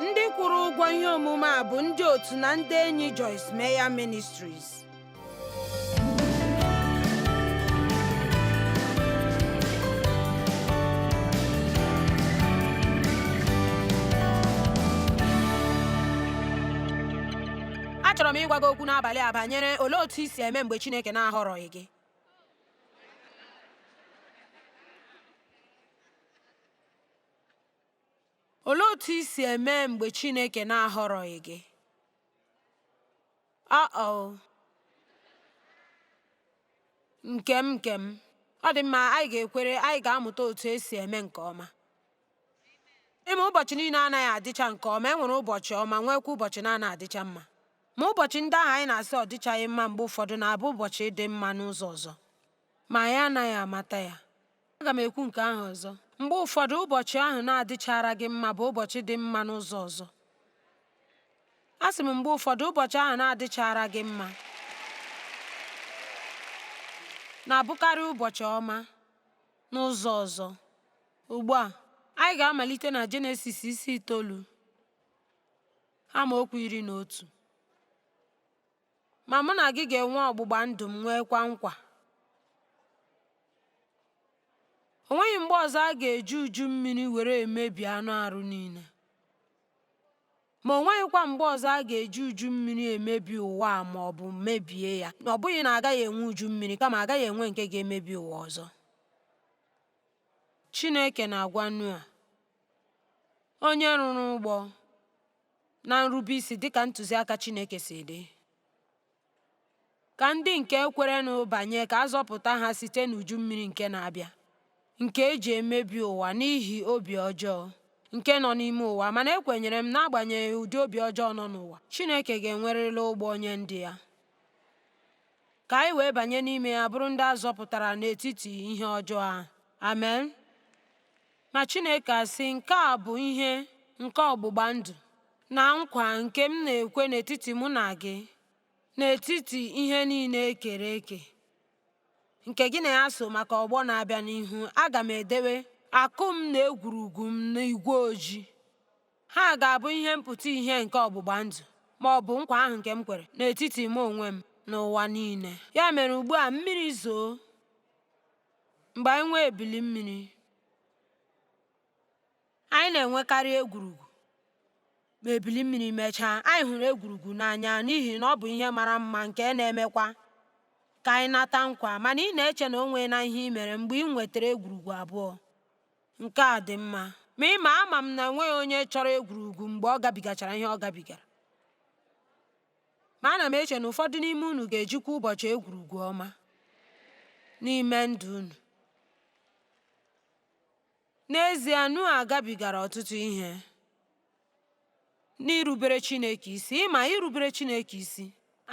Ndị kwụrụ ụgwọ ihe omume a bụ ndị otu na ndị enyi Joyce Meyer Ministries. Achọrọ m ịgwa gị okwu n'abalị a banyere olee otu isi eme mgbe Chineke na-ahọrọghị gị. Olee otu isi eme mgbe Chineke na-ahọrọghị gị? Nke m ọ dị mma, anyị ga-amụta otu esi eme nke ọma. Ịma ụbọchị niile anaghị adịcha nke ọma. Enwere ụbọchị ọma nwekwa ụbọchị na-anaghị adịcha mma. Ma ụbọchị ndị ahụ anyị na-asị ọ dịchaghị mma mgbe ụfọdụ na-abụ ụbọchị dị mma n'ụzọ ọzọ, ma anyị anaghị amata ya. Aga m ekwu nke ahụ ọzọ. Mgbe ụfọdụ ụbọchị ahụ na-adịchara gị mma bụ ụbọchị dị mma n'ụzọ ọzọ. Asị m mgbe ụfọdụ ụbọchị ahụ na-adịchara gị mma na-abụkarị ụbọchị ọma n'ụzọ ọzọ. Ugbu a, anyị ga-amalite na Jenesis isi 9 amaokwu 11. Ma mụ na gị ga-enwe ọgbụgba ndụ m nwekwa nkwa. O nweghị mgbe ọzọ a ga-eji uju mmiri were emebi anụ arụ niile. Ma o nweghịkwa mgbe ọzọ a ga-eji uju mmiri emebi ụwa a ma ọ bụ mebie ya. Ọ bụghị na agaghị enwe uju mmiri, kama agaghị enwe nke ga-emebi ụwa ọzọ. Chineke na-agwa Noa, onye rụrụ ụgbọ, na nrube isi dịka ntụziaka Chineke si dị, ka ndị nke kwerenụ banye ka a zọpụta ha site n'uju mmiri nke na-abịa, nke eji emebi ụwa n'ihi obi ọjọọ nke nọ n'ime ụwa. Mana ekwenyere m n'agbanyeghị ụdị obi ọjọọ nọ n'ụwa, Chineke ga-enwerịrị ụgbọ nye ndị ya, ka anyị wee banye n'ime ya bụrụ ndị a zọpụtara n'etiti ihe ọjọọ ahụ. Amen. Ma Chineke asị, nke a bụ ihe nke ọgbụgba ndụ na nkwa nke m na-ekwe n'etiti mụ na gị, n'etiti ihe niile ekere eke, nke gị na ya so maka ọgbọ na-abịa n'ihu. Aga m edewe akụ m na egwurugwu m n'igwe ojii. Ha ga-abụ ihe mpụta ihe nke ọgbụgba ndụ ma ọ bụ nkwa ahụ nke m kwere n'etiti m onwe m n'ụwa niile. Ya mere ugbu a mmiri zoo, mgbe anyị nwee ebili mmiri, anyị na-enwekarị egwurugwu. Ma ebili mmiri mechaa, anyị hụrụ egwurugwu n'anya n'ihi na ọ bụ ihe mara mma nke na-emekwa ka anyị nata nkwa. Mana ị na-eche na o nwee na ihe i mere mgbe ị nwetara egwurugwu abụọ. Nke a dị mma, ma ama m na enweghị onye chọrọ egwurugwu mgbe ọ gabigachara ihe ọ gabigara. Ma ana m eche na ụfọdụ n'ime unu ga-ejikwa ụbọchị egwurugwu ọma n'ime ndụ unu. N'ezie, Noa gabigara ọtụtụ ihe n'irubere Chineke isi. Ịma irubere Chineke isi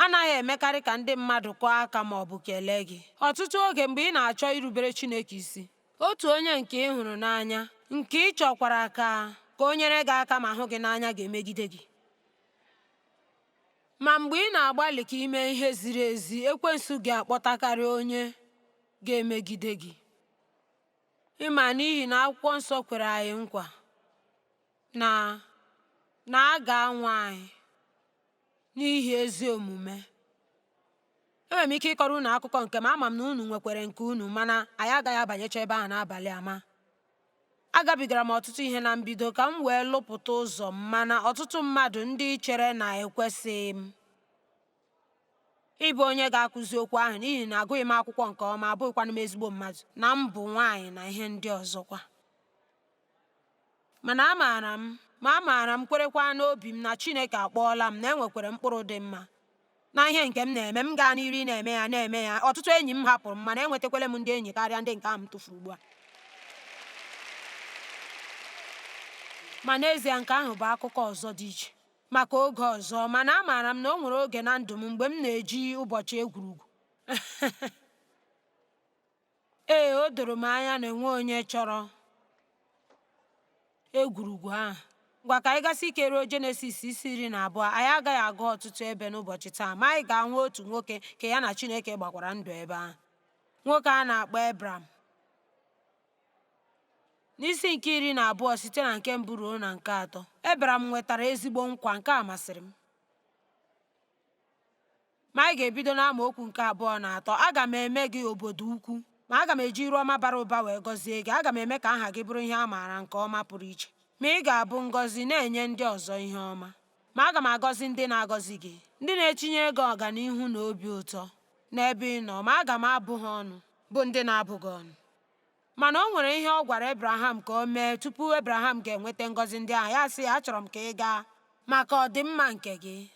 anaghị emekarị ka ndị mmadụ kụọ aka ma ọ bụ kelee gị. Ọtụtụ oge mgbe ị na-achọ irubere Chineke isi, otu onye nke ị hụrụ n'anya, nke ị chọkwara ka o nyere gị aka ma hụ gị n'anya, ga-emegide gị. Ma mgbe ị na-agbalị ka ime ihe ziri ezi, ekwensu ga-akpọtakarị onye ga-emegide gị. Ịma n'ihi na akwụkwọ nsọ kwere anyị nkwa na a ga-anwa anyị n'ihi ezi omume. Enwere m ike ịkọrọ unu akụkọ nke m, ama m na unu nwekwara nke unu, mana anyị agaghị abanyecha ebe ahụ n'abalị a. Ma agabigara m ọtụtụ ihe na mbido ka m wee lụpụta ụzọ m, mana ọtụtụ mmadụ ndị chere na ekwesịghị m ịbụ onye ga-akụzi okwu ahụ n'ihi na agụghị m akwụkwọ nke ọma, abụghịkwana m ezigbo mmadụ, na m bụ nwaanyị na ihe ndị ọzọkwa. Mana amaara m kwerekwa n'obi m na Chineke akpọọla m, na enwekwara mkpụrụ dị mma na ihe nke m na-eme. M gaa n'iru na-eme ya. Ọtụtụ enyi m hapụrụ m, mana enwetakwala m ndị enyi karịa ndị nke ahụ m tụfuru ugbu a. Ma n'ezie, nke ahụ bụ akụkọ ọzọ dị iche maka oge ọzọ. Mana amaara m na o nwere oge na ndụ m mgbe m na-eji ụbọchị egwurugwu. Ee, o doro m anya na enwe onye chọrọ egwurugwu ahụ. Ngwa ka anyị gasị ike ruo Jenesis isi 12. Anyị agaghị agụ ọtụtụ ebe n'ụbọchị taa, ma anyị ga-ahụ otu nwoke ka ya na Chineke gbakwara ndụ ebe ahụ. Nwoke a na-akpọ Ebram. n'isi nke 12 site na nke mbụ ruo na nke atọ. Ebraham nwetara ezigbo nkwa, nke a masịrị m. Ma anyị ga-ebido n'amaokwu nke 2 na 3. Aga m eme gị obodo ukwu, ma aga m eji iru ọma bara ụba wee gọzie gị. Aga m eme ka aha gị bụrụ ihe a maara nke ọma pụrụ iche, ma ị ga-abụ ngọzi na-enye ndị ọzọ ihe ọma. Ma aga m agọzi ndị na-agọzi gị, ndị na-etinye gị ọganihu na obi ụtọ n'ebe ị nọ, ma aga m abụ ha ọnụ, bụ ndị na-abụ gị ọnụ. Mana o nwere ihe ọ gwara Ebraham ka o mee tupu Ebraham ga-enweta ngọzi ndị ahụ. Ya sị ya, achọrọ m ka ị gaa maka ọdịmma nke gị.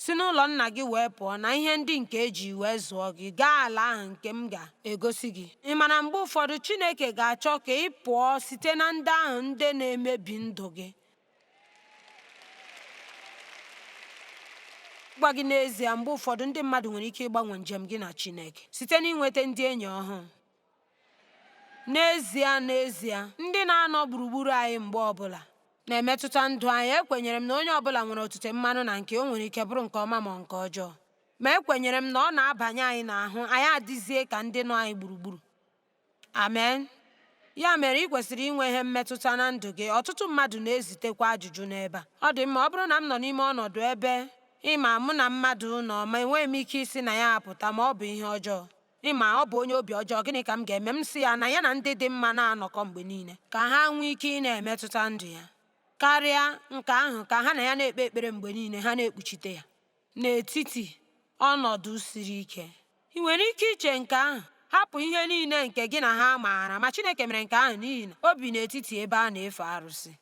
Si n'ụlọ nna gị wee pụọ na ihe ndị nke eji wee zụọ gị, gaa ala ahụ nke m ga-egosi gị. Ị ma na mgbe ụfọdụ Chineke ga-achọ ka ị pụọ site na ndị ahụ ndị na-emebi ndụ gị. Gwa gị n'ezie, mgbe ụfọdụ ndị mmadụ nwere ike ịgbanwe njem gị na Chineke site n'inweta ndị enyi ọhụụ. N'ezie, ndị na-anọ gburugburu anyị mgbe ọbụla na-emetụta ndụ anyị. Ekwenyere m na onye ọbụla nwere otute mmanụ na nke o nwere ike bụrụ nke ọma ma nke ọjọọ. Ma ekwenyere m na ọ na-abanye anyị n'ahụ, anyị adịzie ka ndị nọ anyị gburugburu. Amen. Ya mere, ị kwesịrị inwe ihe mmetụta na ndụ gị. Ọtụtụ mmadụ na-ezitekwa ajụjụ n'ebe a. Ọ dị mma, ọ bụrụ na m nọ n'ime ọnọdụ ebe ịma mụ na mmadụ nọ, ma enweghị m ike isi na ya apụta, ma ọ bụ ihe ọjọọ, ịma ọ bụ onye obi ọjọọ, gịnị ka m ga-eme? M sị ya na ya na ndị dị mma na-anọkọ mgbe niile, ka ha nwee ike ị na-emetụta ndụ ya. Karịa nke ahụ, ka ha na ya na-ekpe ekpere mgbe niile, ha na-ekpuchite ya n'etiti ọnọdụ siri ike. Ị nwere ike iche nke ahụ, hapụ ihe niile nke gị na ha maara. Ma Chineke mere nke ahụ n'ihi na o bi n'etiti ebe a na-efe arụsị.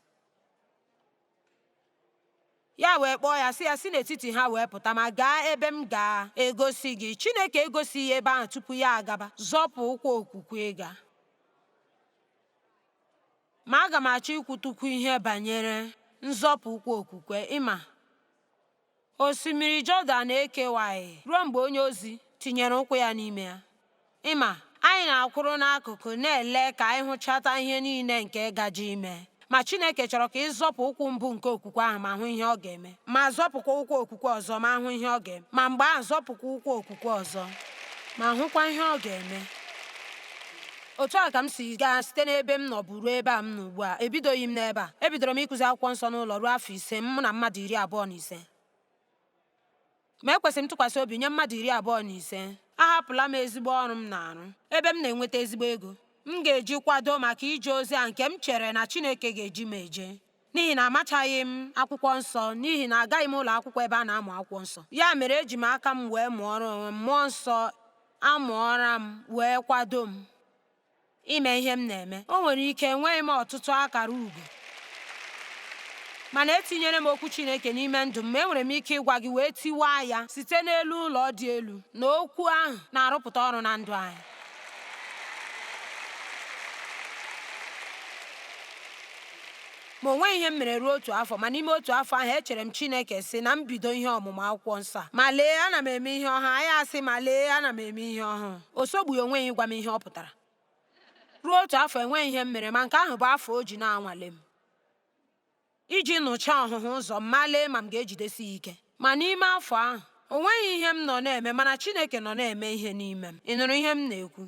Ya wee kpọọ ya, sị ya, si n'etiti ha wee pụta ma gaa ebe m ga-egosi gị. Chineke egosighị ebe ahụ tupu ya agaba zọpụ ụkwụ okwukwe ịga. Ma aga m achọ ikwutukwu ihe banyere nzọpụ ụkwụ okwukwe. Ịma, osimiri Jọdan ekewaghị ruo mgbe onye ozi tinyere ụkwụ ya n'ime ya. Ịma, anyị na-akwụrụ n'akụkụ na-ele ka anyị hụchata ihe niile nke gaje ime. Ma Chineke chọrọ ka ị zọpụ ụkwụ mbụ nke okwukwe ahụ ma hụ ihe ọ ga-eme, ma zọpụkwa ụkwụ okwukwe ọzọ ma hụ ihe ọ ga-eme, ma mgbe ahụ zọpụkwa ụkwụ okwukwe ọzọ ma hụkwa ihe ọ ga-eme. Otu a ka m si gaa site n'ebe m nọ bụ ruo ebe a m nọ ugbu a. Ebidoghị m n'ebe a. Ebidoro m ịkụzi akwụkwọ nsọ n'ụlọ ruo afọ 5, mụ na mmadụ 25. Ma ekwesịrị m ntụkwasị obi nye mmadụ 25. Ahapụla m ezigbo ọrụ m na-arụ, ebe m na-enweta ezigbo ego m ga-eji kwado maka ije ozi a nke m chere na Chineke ga-eji m eje. N'ihi na amachaghị m akwụkwọ nsọ, n'ihi na agaghị m ụlọ akwụkwọ ebe a na-amụ akwụkwọ nsọ. Ya mere, eji m aka m wee mụọrọ onwe m. Mmụọ nsọ amụọra m wee kwado m ime ihe m na-eme. O nwere ike enweghị m ọtụtụ akara ugo, mana etinyere m okwu Chineke n'ime ndụ m. Enwere m ike ịgwa gị wee tiwaa ya site n'elu ụlọ dị elu, na okwu ahụ na-arụpụta ọrụ na ndụ anyị. Ma onweghị ihe m mere ruo otu afọ. Ma n'ime otu afọ ahụ, echere m Chineke sị na mbido ihe ọmụmụ akwụkwọ nsọ a, ma lee, ana m eme ihe ọhụrụ. Anyị asị, ma lee, ana m eme ihe ọhụrụ. O sogbughị onwe ya ịgwa m ihe ọ pụtara. Ruo otu afọ enweghị ihe m mere, ma nke ahụ bụ afọ o ji na-anwale m iji nụchaa ọhụhụ ụzọ m, ma lee ma m ga-ejidesi ya ike. Ma n'ime afọ ahụ, o nweghị ihe m nọ na-eme, mana Chineke nọ na-eme ihe n'ime m. Ị nụrụ ihe m na-ekwu?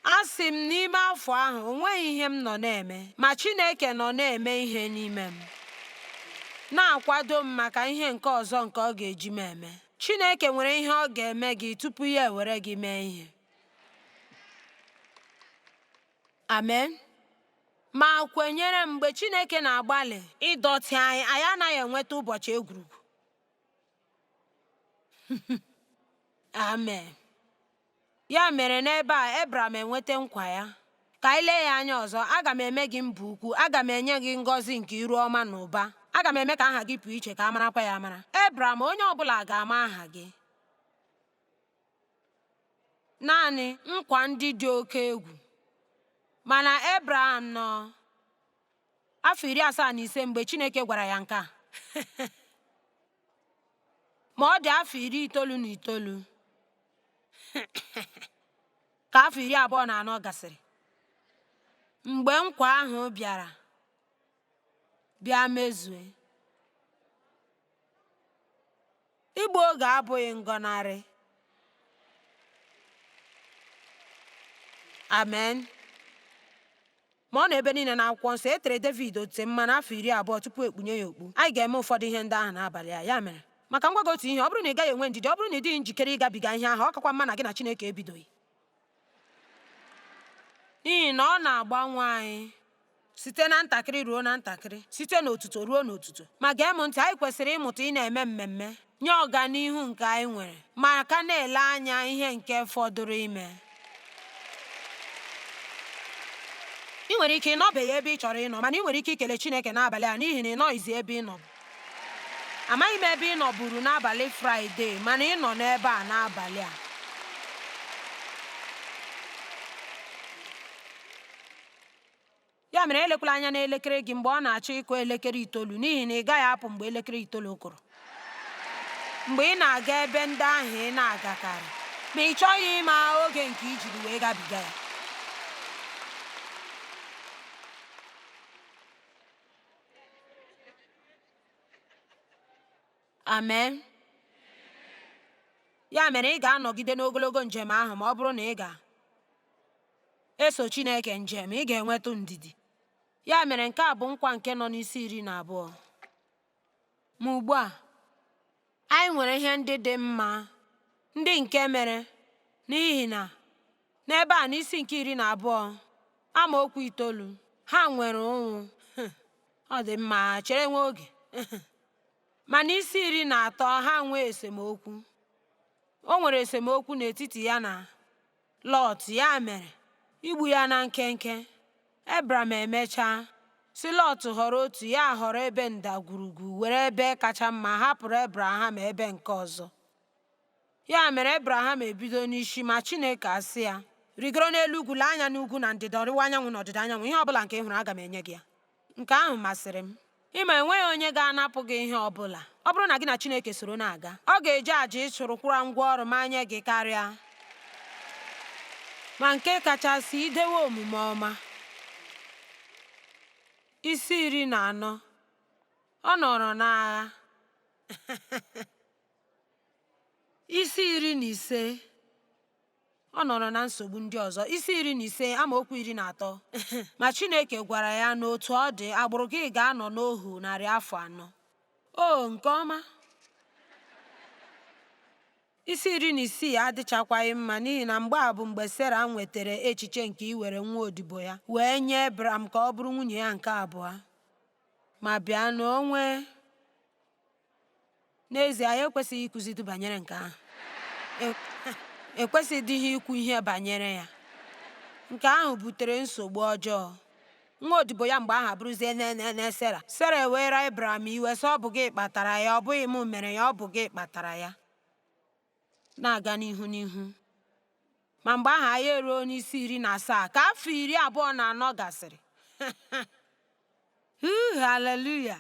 Asị m, n'ime afọ ahụ, o nweghị ihe m nọ na-eme, ma Chineke nọ na-eme ihe n'ime m, na-akwado m maka ihe nke ọzọ nke ọ ga-eji m eme. Chineke nwere ihe ọ ga-eme gị tupu ya ewere gị mee ihe. Amen. Ma kwenyere m, mgbe Chineke na-agbalị ịdọtị anyị, anyị anaghị enweta ụbọchị egwurugwu. Amen. Ya mere, n'ebe a Ebraham enweta nkwa ya. Ka anyị lee ya anya ọzọ. Aga m eme gị mba ukwu, aga m enye gị ngọzi nke iru ọma na ụba, aga m eme ka aha gị pụọ iche, ka a marakwa ya amara. Ebraham, onye ọbụla ga-ama aha gị. Naanị nkwa ndị dị oke egwu. Mana Ebraham nọ afọ 75 mgbe Chineke gwara ya nke a. Ma ọ dị afọ 99 ka afọ 24 gasịrị mgbe nkwa ahụ bịa mezue. Igbu oge abụghị ngọnarị. Amen. ma ọ na-ebe niile n'akwụkwọ nsọ e tere David ote mmanụ afọ 20 tupu ekpunye ya okpu. Anyị ga-eme ụfọdụ ihe ndị ahụ n'abalị a. Ya mere, maka ngwa gị otu ihe, ọ bụrụ na ị gaghị enwe ndidi, ọ bụrụ na ị dịghị njikere ịgabiga ihe ahụ, ọ kakwa mma na gị na Chineke ebidoghị, n'ihi na ọ na-agbanwe anyị site na ntakịrị ruo na ntakịrị, site n'otuto ruo n'otuto. Ma gee m ntị, anyị kwesịrị ịmụta ị na-eme mmemme nye ọganihu nke anyị nwere, ma ka na-ele anya ihe nke fọdụrụ ime. Ị nwere ike ịnọbeghị ebe ị chọrọ ịnọ, mana ị nwere ike ikele Chineke n'abalị a n'ihi na ị nọghịzi ebe ị nọ. Amaghị m ebe ị nọ buru n'abalị Fraịde, mana ị nọ n'ebe a n'abalị a. Ya mere, elekwala anya n'elekere gị mgbe ọ na-achọ ịkụ elekere 9, n'ihi na ị gaghị apụ mgbe elekere 9 kụrụ. Mgbe ị na-aga ebe ndị ahụ ị na-agakarị, ma ị chọghị ịma oge nke ijiri wee gabiga ya. Amen. Ya mere, ị ga-anọgide n'ogologo njem ahụ ma ọ bụrụ na ị ga-eso Chineke njem, ị ga-enweta ndidi. Ya mere, nke a bụ nkwa nke nọ n'isi 12. Ma ugbu a, anyị nwere ihe ndị dị mma ndị nke mere, n'ihi na n'ebe a n'isi nke 12 amaokwu 9, ha nwere ụnwụ. Ọ dị mma, chere nwa oge. Ma n'isi 13 ha nwee esemokwu. O nwere esemokwu n'etiti ya na Lọt. Ya mere, igbu ya na nkenke, Ebram emechaa si Lọt họrọ otu, ya họrọ ebe ndagwurugwu, were ebe kacha mma, hapụrụ Ebraham ebe nke ọzọ. Ya mere, Ebraham ebido n'isi, ma Chineke asị ya, rigoro n'elu ugwu, lee anya n'ugwu na ndịda, ọdịwa anyanwụ na ọdịda anyanwụ, ihe ọbụla nke ị hụrụ aga m enye gị ya. Nke ahụ masịrị m. Ịma, enweghị onye ga-anapụ gị ihe ọbụla ọ bụrụ na gị na Chineke soro na-aga. Ọ ga-eji àjà ịchụrụ kwụra ngwa ọrụ ma nye gị karịa. Ma nke kachasị, idewe omume ọma. Isi 14, ọ nọrọ n'agha. Isi 15, ọ nọrọ na nsogbu ndị ọzọ. Isi 15 amaokwu 13. Ma Chineke gwara ya n'otu ọ dị, agbụrụ gị ga-anọ n'ohu 100 afọ 4. O, nke ọma. Isi 16 adịchakwaghị mma, n'ihi na mgbe a bụ mgbe Sera nwetara echiche nke iwere nwa odibo ya wee nye Ebram ka ọ bụrụ nwunye ya nke abụọ. Ma bịa n'onwe, n'ezie, anyị ekwesịghị ịkụzidu banyere nke ahụ. Ekwesịdịghị ikwu ihe banyere ya. Nke ahụ butere nsogbu ọjọọ. Nwa odibo ya mgbe ahụ abụrụzie Sera. Sera ewere Ebram iwe, sị, ọ bụ gị kpatara ya, ọ bụghị m mere ya, ọ bụ gị kpatara ya. Na-aga n'ihu n'ihu. Ma mgbe ahụ anyị eruo n'isi 17, ka afọ 24 gasịrị. Haleluya!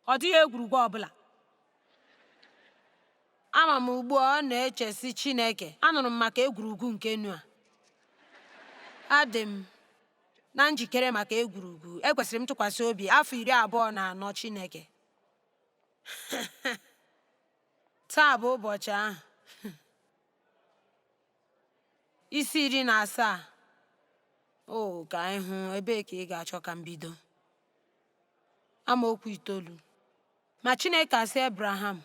Ọ dịghị egwurugwu ọbụla. Ama m ugbu a ọ na-echesi Chineke, anụrụ m maka egwurugwu nke Noa. Adị m na njikere maka egwurugwu. Ekwesịrị m ntụkwasị obi. Afọ 24 Chineke. Taa bụ ụbọchị ahụ. Isi 17. O, ka anyị hụ ebee ka ị ga-achọ ka m bido. Amaokwu 9. Ma Chineke asị Ebraham,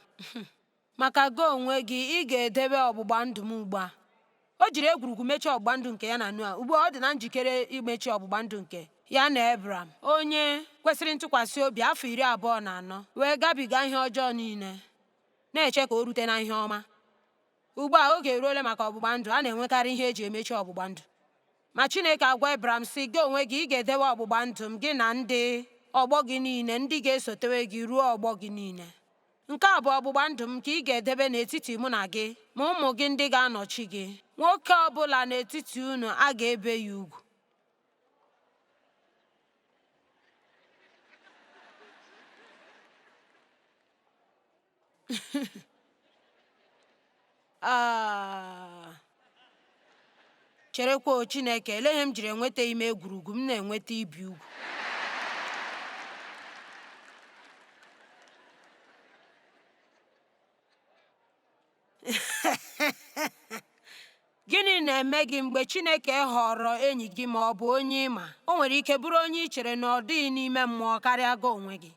maka gị onwe gị, ị ga-edebe ọgbụgba ndụ m ugbu a. O jiri egwurugwu mechie ọgbụgba ndụ nke ya na Noa. Ugbu a ọ dị na njikere imechi ọgbụgba ndụ nke ya na Ebram, onye kwesịrị ntụkwasị obi, afọ 24, wee gabiga ihe ọjọọ niile, na-eche ka o rute na ihe ọma. Ugbu a oge eruola maka ọgbụgba ndụ. A na-enwekarị ihe eji emechi ọgbụgba ndụ. Ma Chineke agwa Ebram sị, gị onwe gị, ị ga-edewe ọgbụgba ndụ m, gị na ndị ọgbọ gị niile, ndị ga-esotewe gị ruo ọgbọ gị niile. Nke a bụ ọgbụgba ndụ m nke ị ga-edebe n'etiti mụ na gị ma ụmụ gị ndị ga-anọchi gị. Nwoke ọbụla n'etiti unu a ga-ebe ya ugwu. Cherekwa, Chineke, ele ihe m jiri enweta ime egwurugwu, m na-enweta ibi ugwu. Gịnị na-eme gị mgbe Chineke họrọ enyi gị ma ọ bụ onye ịma? O nwere ike bụrụ onye i chere na ọ dịghị n'ime mmụọ karịa gị onwe gị.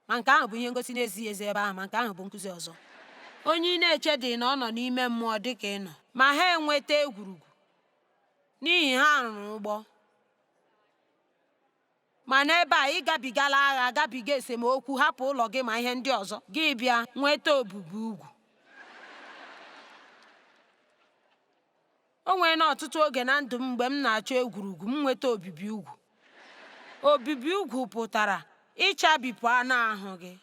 Ma nke ahụ bụ ihe ngosi na-ezighị ezi ebe ahụ, ma nke ahụ bụ nkụzi ọzọ. Onye ị na-echedị na ọ nọ n'ime mmụọ dị ka ị nọ, ma ha enweta egwurugwu n'ihi ha rụrụ ụgbọ. Ma n'ebe a, ị gabigala agha, gabiga esemokwu, hapụ ụlọ gị ma ihe ndị ọzọ, gị bịa nweta obubu ugwu. O nwere n'ọtụtụ oge na ndụ m mgbe m na-achọ egwurugwu, m nweta obibi ugwu. Obibi ugwu pụtara ịchabipụ anụ ahụ gị.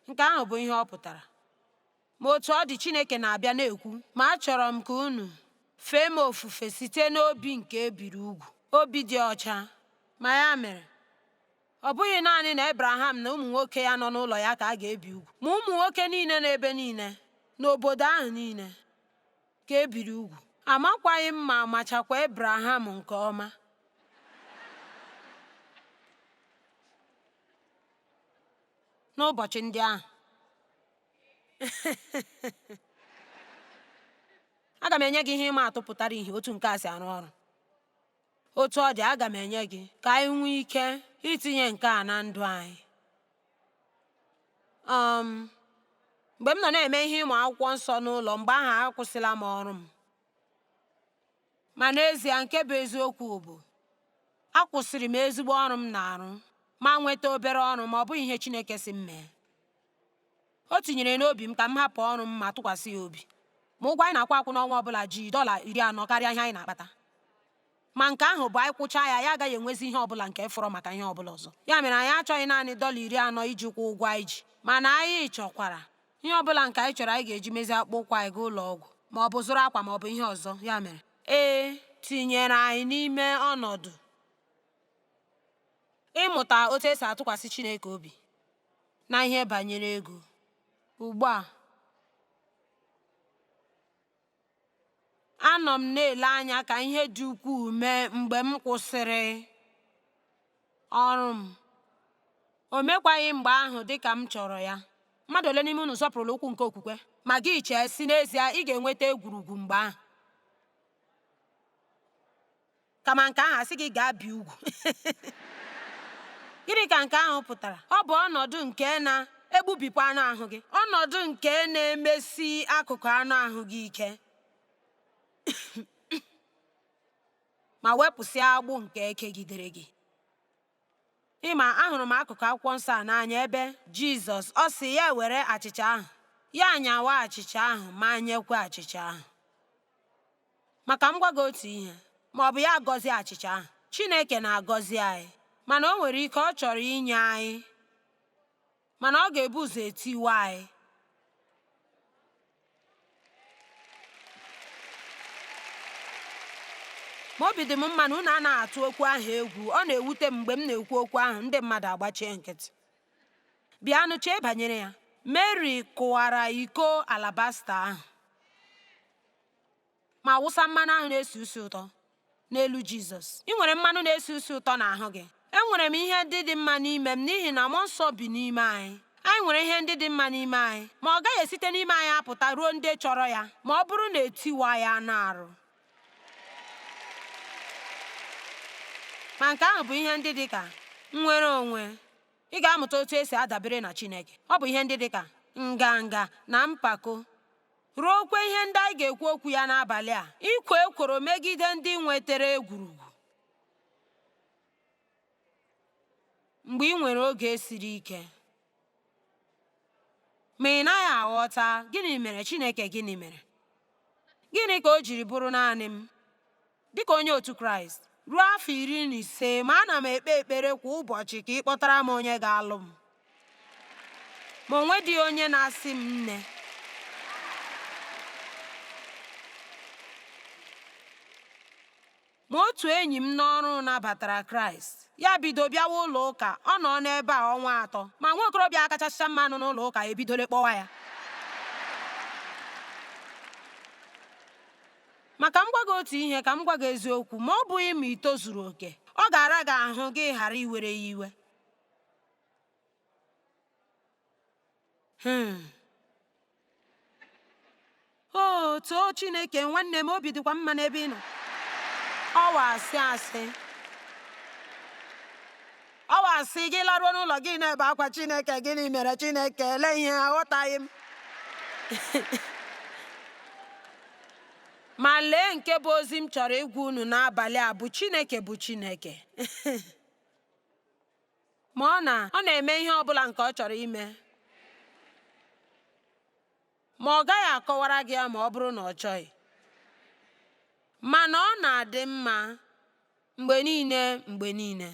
Nke ahụ bụ ihe ọ pụtara. Ma otu ọ dị, Chineke na-abịa na-ekwu, ma achọrọ m ka unu fee m ofufe site n'obi nke ebiri ugwu, obi dị ọcha. Ma ya mere, ọ bụghị naanị na Abraham na ụmụ nwoke ya nọ n'ụlọ ya ka a ga-ebi ugwu, ma ụmụ nwoke niile n'ebe niile n'obodo ahụ niile ka ebiri ugwu. Amakwaghị m ma amachakwa Abraham nke ọma. N'ụbọchị ndị ahụ aga m enye gị ihe ịma atụ pụtara ihe otu nke a si arụ ọrụ. Otu ọ dị, aga m enye gị ka anyị nwee ike itinye nke a na ndụ anyị. Mgbe m nọ na-eme ihe ịmụ akwụkwọ nsọ n'ụlọ, mgbe ahụ akwụsịla m ọrụ m. Ma n'ezie, nke bụ eziokwu bụ akwụsịrị m ezigbo ọrụ m na-arụ, ma nweta obere ọrụ, ma ọ bụghị ihe Chineke si m mee. O tinyere n'obi m ka m hapụ ọrụ m ma tụkwasị ya obi. Ma ụgwọ anyị na-akwụ n'ọnwa ọbụla ji $40 karịa ihe anyị na-akpata. Ma nke ahụ bụ anyị kwụchaa ya, ya agaghị enwezi ihe ọbụla nke fọrọ maka ihe ọbụla ọzọ. Ya mere, anyị achọghị naanị $40 iji kwụ ụgwọ anyị ji, mana anyị chọkwara ihe ọbụla nke anyị chọrọ anyị ga-eji mezie akpụkpọ ụkwụ anyị gaa ụlọ ọgwụ, ma ọ bụ zụrụ akwa, ma ọ bụ ihe ọzọ. Ya mere, tinyere anyị n'ime ọnọdụ ịmụta otu esi atụkwasị Chineke obi na ihe banyere ego. Ugbu a, anọ m na-ele anya ka ihe dị ukwuu mee mgbe m kwụsịrị ọrụ m. O mekwaghị mgbe ahụ dị ka m chọrọ ya. Mmadụ ole n'ime unu sọpụrụla okwu nke okwukwe? Ma gị chee si n'ezie ị ga-enweta egwurugwu mgbe ahụ, kama nke ahụ asị gị gaa bie ugwu. Gịnị ka nke ahụ pụtara? Ọ bụ ọnọdụ nke na-egbubipụ anụ ahụ gị, ọnọdụ nke na-emesi akụkụ anụ ahụ gị ike, ma wepụsịa agbụ nke ekegidere gị. Ịma, ahụrụ m akụkụ akwụkwọ nsọ a n'anya ebe Jizọs, ọ sị ya were achịcha ahụ, ya nyawa achịcha ahụ, ma nyekwa achịcha ahụ. Maka m gwa gị otu ihe, ma ọ bụ ya agọzie achịcha ahụ. Chineke na-agọzi anyị, mana o nwere ike ọ chọrọ inye anyị, mana ọ ga-ebu ụzọ etiwe anyị. Ma obi dị m mma na unu anaghị atụ okwu ahụ egwu. Ọ na-ewute m mgbe m na-ekwu okwu ahụ ndị mmadụ agbachie nkịtị. Bịanụ chee banyere ya. Mary kụwara iko alabasta ahụ ma wụsa mmanụ ahụ na-esi usi ụtọ n'elu Jizọs. Ị nwere mmanụ na-esi usi ụtọ n'ahụ gị. Enwere m ihe ndị dị mma n'ime m n'ihi na mmụọ nsọ bi n'ime anyị. Anyị nwere ihe ndị dị mma n'ime anyị, ma ọ gaghị esite n'ime anyị apụta ruo ndị chọrọ ya ma ọ bụrụ na etiwa ya n'arụ. Ma nke ahụ bụ ihe ndị dị ka nnwere onwe. Ị ga-amụta otu esi adabere na Chineke. Ọ bụ ihe ndị dị ka nganga na mpako, ruo okwe ihe ndị anyị ga-ekwu okwu ya n'abalị a. Ikwo ekworo megide ndị nwetara egwurugwu. Mgbe ị nwere oge siri ike, ma ị naghị aghọta gịnị mere Chineke, gịnị mere, gịnị ka o jiri bụrụ naanị m dịka onye otu Kraịst ruo afọ 15, ma ana m ekpe ekpere kwa ụbọchị ka ị kpọtara m onye ga-alụ m. Ma onwe dị onye na-asị m nne. Ma otu enyi m n'ọrụ nabatara Kraịst, ya bido bịawa ụlọ ụka. Ọ nọ n'ebe a ọnwa 3, ma nwa okorobịa kachasị mma nọ n'ụlọ ụka ebidole kpọwa ya. Maka m gwa gị otu ihe, ka m gwa gị eziokwu, ma ọ bụghị ma ị tozuru oke, ọ ga-ara gị ahụ gị ghara iwere ya iwe. o too Chineke, nwanne m, obi dịkwa mma n'ebe ị nọ. Ọwa asị gị laruo n'ụlọ gị na-ebe akwa, Chineke gịnị mere? Chineke ele ihe, aghọtaghị m. Ma lee nke bụ ozi m chọrọ ịgwa unu n'abalị a bụ Chineke bụ Chineke. Ma ọ na-eme ihe ọ bụla nke ọ chọrọ ime. Ma ọ gaghị akọwara gị ya ma ọ bụrụ na ọ chọghị. Mana ọ na-adị mma mgbe niile.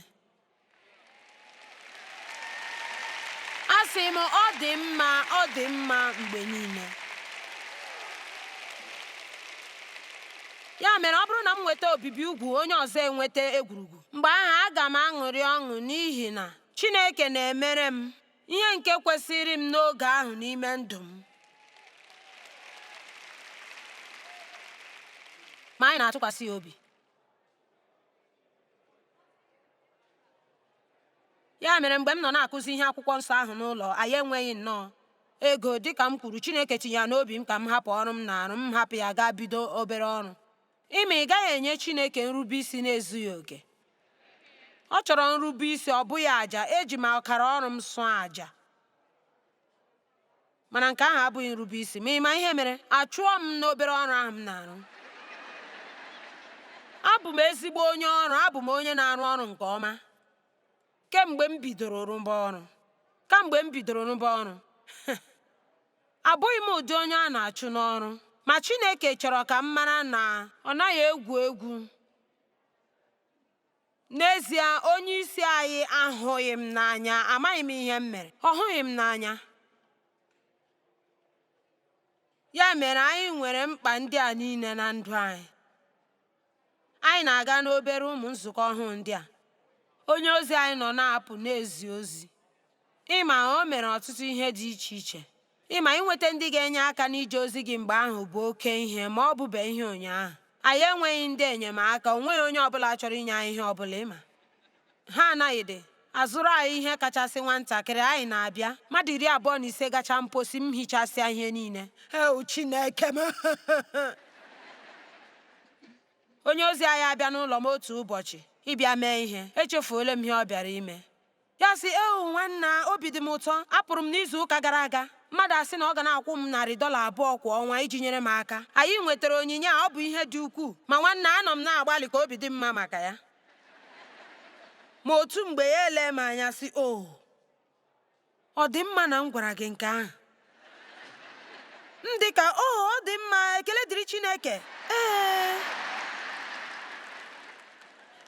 Asị m, ọ dị mma mgbe niile. Ya mere, ọ bụrụ na m nweta obibi ugwu, onye ọzọ enweta egwurugwu, mgbe ahụ aga m aṅụrị ọṅụ n'ihi na Chineke na-emere m ihe nke kwesịrị m n'oge ahụ n'ime ndụ m. Ma anyị na-atụkwasị ya obi. Ya mere, mgbe m nọ na-akụzi ihe akwụkwọ nsọ ahụ n'ụlọ, anyị enweghị nnọọ ego. Dịka m kwuru, Chineke tinye ya n'obi m ka m hapụ ọrụ m na-arụ, m hapụ ya gaa bido obere ọrụ. Ị gaghị enye Chineke nrube isi na-ezughị oke. Ọ chọrọ nrube isi, ọ bụghị àjà. Eji m ọkara ọrụ m sụọ àjà, mana nke ahụ abụghị nrube isi. Ma ịma ihe mere? Achụọ m n'obere ọrụ ahụ m na-arụ. Abụ m ezigbo onye ọrụ, abụ m onye na-arụ ọrụ nke ọma kemgbe m bidoro rụba ọrụ. Abụghị m ụdị onye a na-achụ n'ọrụ, ma Chineke chọrọ ka m mara na ọ naghị egwu egwu. N'ezie, onye isi anyị ahụghị m n'anya. Amaghị m ihe m mere, ọ hụghị m n'anya. Ya mere, anyị nwere mkpa ndị a niile na ndụ anyị. Anyị na-aga n'obere ụmụ nzukọ ọhụụ ndị a. Onye ozi anyị nọ na-apụ na-ezi ozi. Ịma, o mere ọtụtụ ihe dị iche iche. Ịma, inweta ndị ga-enye aka n'ije ozi gị mgbe ahụ bụ oke ihe, ma ọ bụbe ihe ụnyaahụ. Anyị enweghị ndị enyemaka, o nweghị onye ọbụla chọrọ inye anyị ihe ọbụla. Ịma, ha anaghị dị azụrụ anyị ihe kachasị nwatakịrị. Anyị na-abịa mmadụ 25 gacha mposi, m hichasịa ihe niile. Chineke m. Onye ozi anyị abịa n'ụlọ m otu ụbọchị ịbịa mee ihe. Echefuola m ihe ọ bịara ime. Ya sị, nwanna, obi dị m ụtọ. Apụrụ m n'izu ụka gara aga. Mmadụ asị na ọ ga na-akwụ m $200 kwa ọnwa iji nyere m aka. Anyị nwetara onyinye a, ọ bụ ihe dị ukwuu. Ma nwanna, anọ m na-agbalị ka obi dị mma maka ya. Ma otu mgbe ya ele m anya sị, ọ dị mma na m gwara gị nke ahụ. M dị ka, ọ dị mma, ekele dịrị Chineke.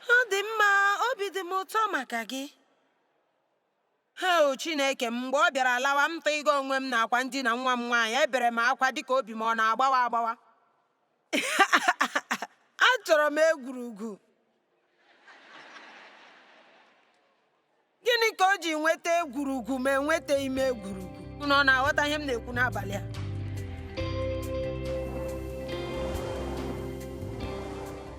Ọ dị mma, obi dị m ụtọ maka gị. Chineke m, mgbe ọ bịara lawa, m tụịgo onwe m n'akwa ndina nwa m nwaanyị. Ebere m akwa dịka obi m ọ na-agbawa agbawa. Achọrọ m egwurugwu. Gịnị ka o ji nweta egwurugwu ma enwetaghị m egwurugwu? Unu ọ na-aghọta ihe m na-ekwu n'abalị a?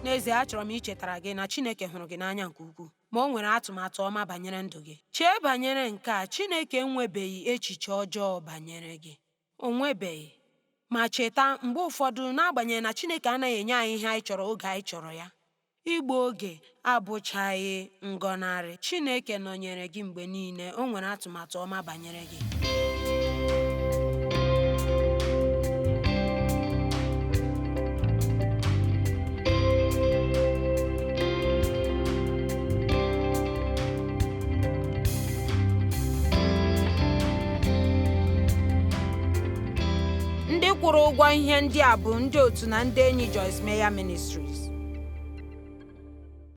N'ezie, achọrọ m ichetara gị na Chineke hụrụ gị n'anya nke ukwuu, ma o nwere atụmatụ ọma banyere ndụ gị. Chee banyere nke a: Chineke enwebeghị echiche ọjọọ banyere gị. O nwebeghị. Ma cheta, mgbe ụfọdụ, n'agbanyeghị na Chineke anaghị enye anyị ihe anyị chọrọ oge anyị chọrọ ya, igbu oge abụchaghị ngọnarị. Chineke nọnyere gị mgbe niile. O nwere atụmatụ ọma banyere gị. Ndị kwụrụ ụgwọ ihe ndị a bụ ndị otu na ndị enyi Joyce Meyer Ministries.